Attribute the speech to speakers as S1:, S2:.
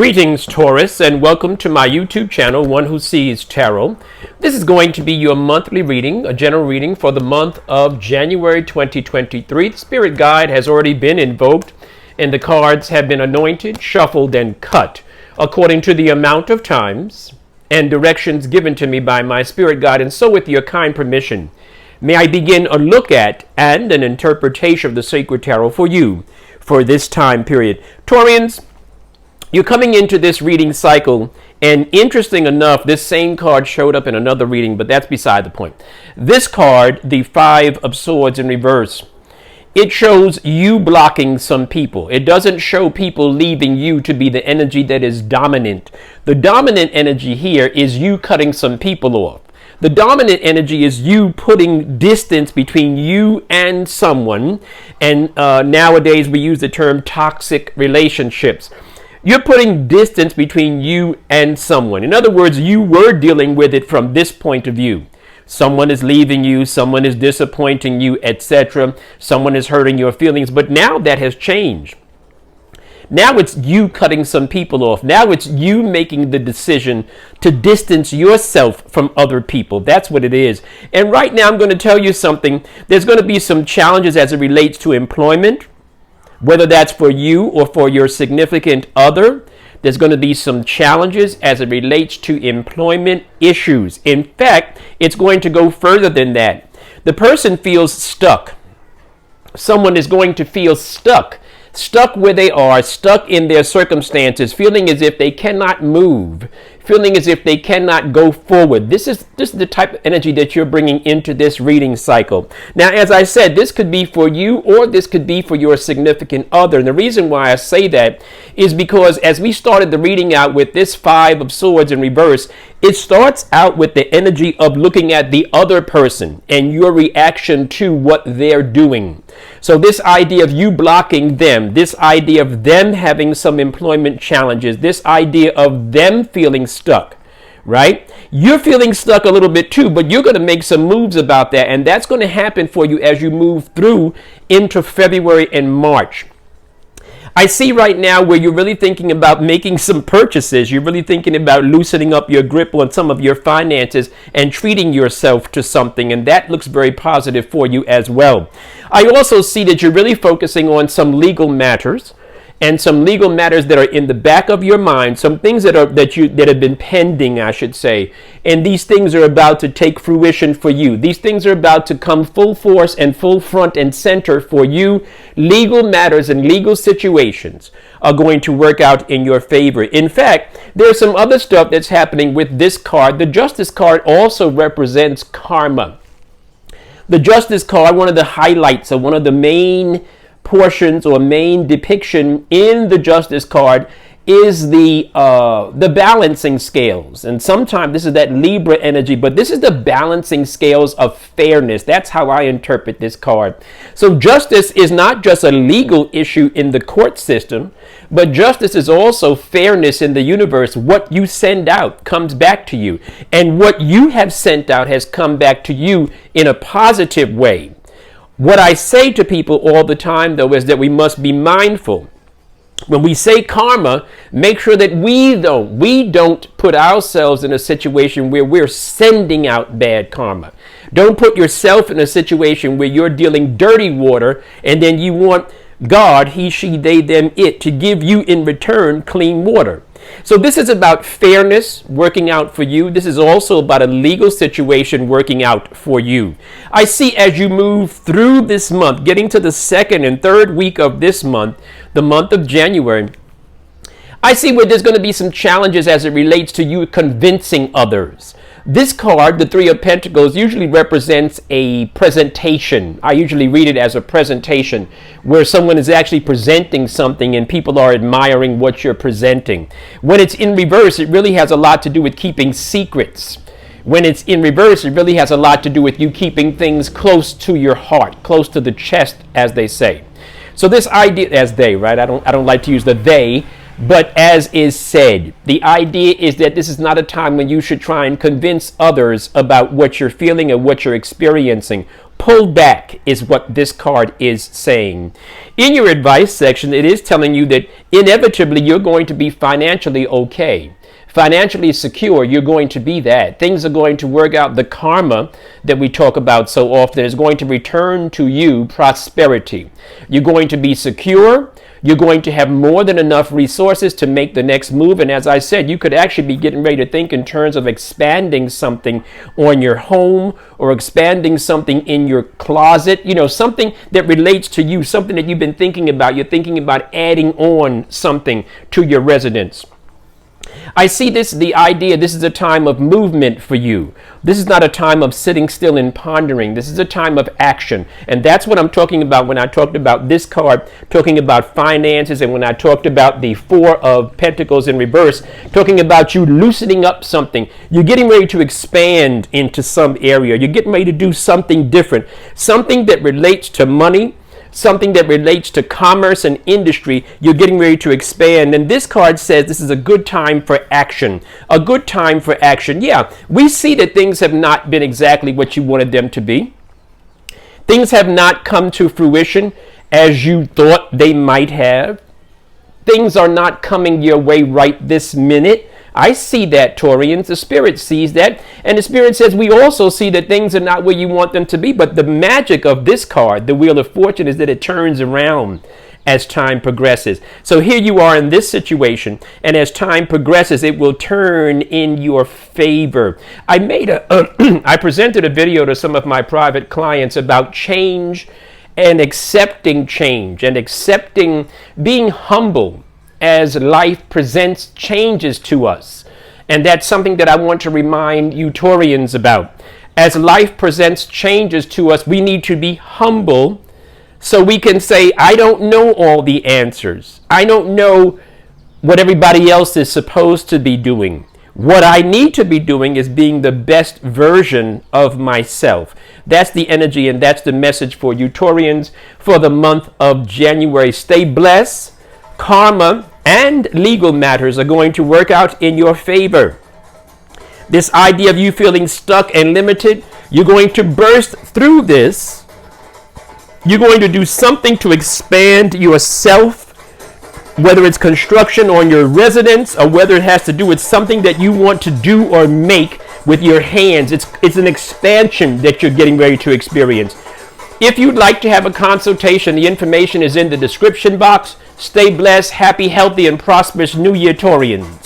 S1: Greetings, Taurus, and welcome to my YouTube channel, One Who Sees Tarot. This is going to be your monthly reading, a general reading for the month of January 2023. The Spirit Guide has already been invoked, and the cards have been anointed, shuffled, and cut according to the amount of times and directions given to me by my Spirit Guide. And so with your kind permission, may I begin a look at and an interpretation of the Sacred Tarot for you for this time period. Taurians, you're coming into this reading cycle, and interesting enough, this same card showed up in another reading, but that's beside the point. This card, the Five of Swords in reverse, it shows you blocking some people. It doesn't show people leaving you to be the energy that is dominant. The dominant energy here is you cutting some people off. The dominant energy is you putting distance between you and someone, and nowadays we use the term toxic relationships. You're putting distance between you and someone. In other words, you were dealing with it from this point of view. Someone is leaving you, someone is disappointing you, etc. Someone is hurting your feelings, but now that has changed. Now it's you cutting some people off. Now it's you making the decision to distance yourself from other people. That's what it is. And right now I'm going to tell you something. There's going to be some challenges as it relates to employment. Whether that's for you or for your significant other, there's going to be some challenges as it relates to employment issues. In fact, it's going to go further than that. The person feels stuck. Someone is going to feel stuck where they are, stuck in their circumstances, feeling as if they cannot move, feeling as if they cannot go forward. This is the type of energy that you're bringing into this reading cycle. Now, as I said, this could be for you or this could be for your significant other. And the reason why I say that is because as we started the reading out with this Five of Swords in reverse, it starts out with the energy of looking at the other person and your reaction to what they're doing. So this idea of you blocking them, this idea of them having some employment challenges, this idea of them feeling stuck, right? You're feeling stuck a little bit too, but you're going to make some moves about that. And that's going to happen for you as you move through into February and March. I see right now where you're really thinking about making some purchases. You're really thinking about loosening up your grip on some of your finances and treating yourself to something. And that looks very positive for you as well. I also see that you're really focusing on some legal matters and some legal matters that are in the back of your mind, some things that have been pending, I should say. And these things are about to take fruition for you. These things are about to come full force and full front and center for you. Legal matters and legal situations are going to work out in your favor. In fact, there's some other stuff that's happening with this card. The Justice card also represents karma. The Justice card, one of the highlights of one of the main portions or main depiction in the Justice card is the balancing scales. And sometimes this is that Libra energy, but this is the balancing scales of fairness. That's how I interpret this card. So justice is not just a legal issue in the court system, but justice is also fairness in the universe. What you send out comes back to you, and what you have sent out has come back to you in a positive way. What I say to people all the time, though, is that we must be mindful. When we say karma, make sure that we don't put ourselves in a situation where we're sending out bad karma. Don't put yourself in a situation where you're dealing dirty water and then you want God, he, she, they, them, it, to give you in return clean water. So this is about fairness working out for you. This is also about a legal situation working out for you. I see as you move through this month, getting to the second and third week of this month, the month of January, I see where there's going to be some challenges as it relates to you convincing others. This card, the Three of Pentacles, usually represents a presentation. I usually read it as a presentation where someone is actually presenting something and people are admiring what you're presenting. When it's in reverse, it really has a lot to do with keeping secrets. When it's in reverse, it really has a lot to do with you keeping things close to your heart, close to the chest, as they say. So this idea, as they, right? I don't like to use the they, but as is said, the idea is that this is not a time when you should try and convince others about what you're feeling or what you're experiencing. Pull back is what this card is saying. In your advice section, it is telling you that inevitably you're going to be financially okay. Financially secure, you're going to be that. Things are going to work out. The karma that we talk about so often is going to return to you prosperity. You're going to be secure. You're going to have more than enough resources to make the next move. And as I said, you could actually be getting ready to think in terms of expanding something on your home or expanding something in your closet, something that relates to you, something that you've been thinking about. You're thinking about adding on something to your residence. I see the idea, this is a time of movement for you. This is not a time of sitting still and pondering. This is a time of action. And that's what I'm talking about when I talked about this card, talking about finances, and when I talked about the Four of Pentacles in reverse, talking about you loosening up something. You're getting ready to expand into some area. You're getting ready to do something different, something that relates to money, something that relates to commerce and industry. You're getting ready to expand. And this card says this is a good time for action. A good time for action. Yeah, we see that things have not been exactly what you wanted them to be. Things have not come to fruition as you thought they might have. Things are not coming your way right this minute. I see that, Taurians. The Spirit sees that. And the Spirit says we also see that things are not where you want them to be. But the magic of this card, the Wheel of Fortune, is that it turns around as time progresses. So here you are in this situation. And as time progresses, it will turn in your favor. I presented a video to some of my private clients about change and accepting change and accepting being humble as life presents changes to us. And that's something that I want to remind you Taurians about. As life presents changes to us, we need to be humble so we can say, I don't know all the answers. I don't know what everybody else is supposed to be doing. What I need to be doing is being the best version of myself. That's the energy and that's the message for you Taurians for the month of January. Stay blessed. Karma and legal matters are going to work out in your favor. This idea of you feeling stuck and limited, you're going to burst through this. You're going to do something to expand yourself, whether it's construction on your residence or whether it has to do with something that you want to do or make with your hands. It's an expansion that you're getting ready to experience. If you'd like to have a consultation, the information is in the description box. Stay blessed, happy, healthy, and prosperous New Year, Taurians.